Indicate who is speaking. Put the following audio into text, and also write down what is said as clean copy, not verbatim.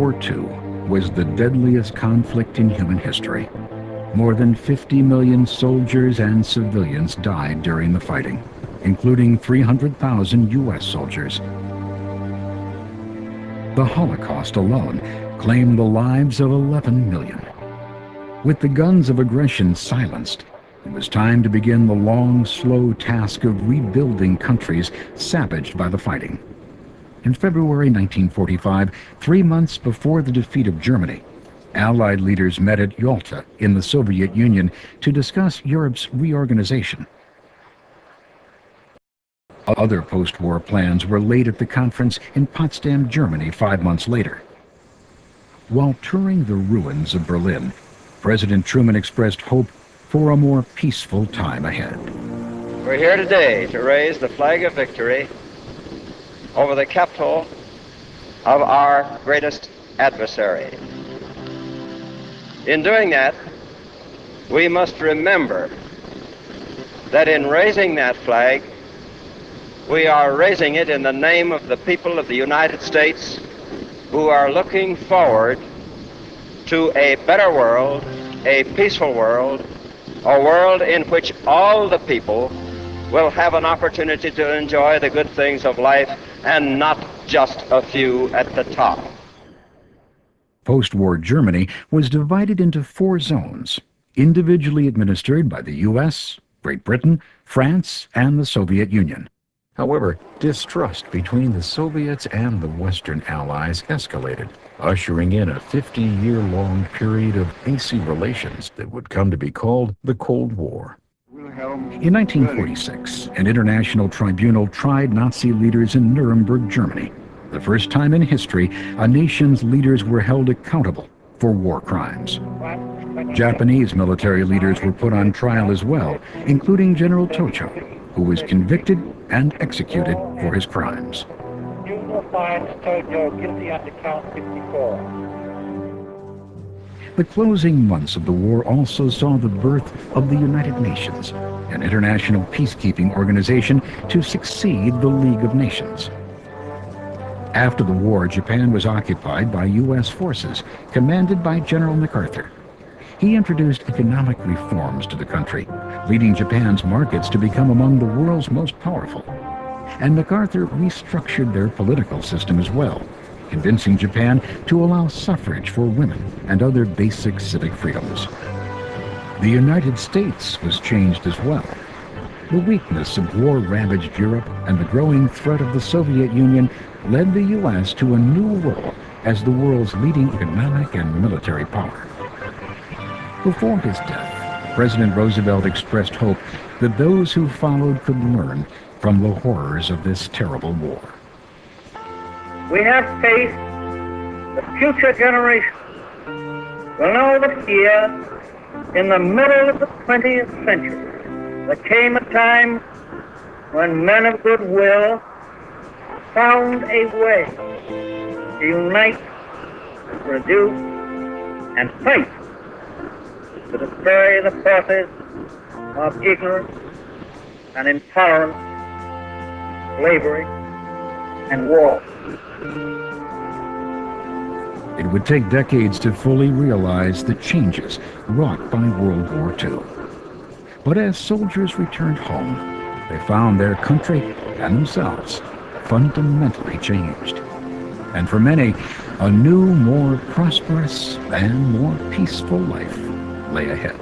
Speaker 1: War II was the deadliest conflict in human history. More than 50 million soldiers and civilians died during the fighting, including 300,000 U.S. soldiers. The Holocaust alone claimed the lives of 11 million. With the guns of aggression silenced, it was time to begin the long, slow task of rebuilding countries savaged by the fighting. In February 1945, 3 months before the defeat of Germany, Allied leaders met at Yalta in the Soviet Union to discuss Europe's reorganization. Other post-war plans were laid at the conference in Potsdam, Germany 5 months later. While touring the ruins of Berlin, President Truman expressed hope for a more peaceful time ahead.
Speaker 2: We're here today to raise the flag of victory over the capital of our greatest adversary. In doing that, we must remember that in raising that flag, we are raising it in the name of the people of the United States who are looking forward to a better world, a peaceful world, a world in which all the people will have an opportunity to enjoy the good things of life and not just a few at the top.
Speaker 1: Post-war Germany was divided into 4 zones, individually administered by the U.S., Great Britain, France, and the Soviet Union. However, distrust between the Soviets and the Western Allies escalated, ushering in a 50-year-long period of icy relations that would come to be called the Cold War. In 1946, an international tribunal tried Nazi leaders in Nuremberg, Germany. The first time in history, a nation's leaders were held accountable for war crimes. Japanese military leaders were put on trial as well, including General Tojo, who was convicted and executed for his crimes.
Speaker 3: Tribunal finds Tojo guilty under count 54.
Speaker 1: The closing months of the war also saw the birth of the United Nations, an international peacekeeping organization to succeed the League of Nations. After the war, Japan was occupied by U.S. forces, commanded by General MacArthur. He introduced economic reforms to the country, leading Japan's markets to become among the world's most powerful. And MacArthur restructured their political system as well, convincing Japan to allow suffrage for women and other basic civic freedoms. The United States was changed as well. The weakness of war-ravaged Europe and the growing threat of the Soviet Union led the U.S. to a new role as the world's leading economic and military power. Before his death, President Roosevelt expressed hope that those who followed could learn from the horrors of this terrible war.
Speaker 3: We have faith that future generations will know that here, in the middle of the 20th century, there came a time when men of goodwill found a way to unite, produce, and fight to destroy the forces of ignorance and intolerance, slavery, and war.
Speaker 1: It would take decades to fully realize the changes wrought by World War II. But as soldiers returned home, they found their country and themselves fundamentally changed. And for many, a new, more prosperous and more peaceful life lay ahead.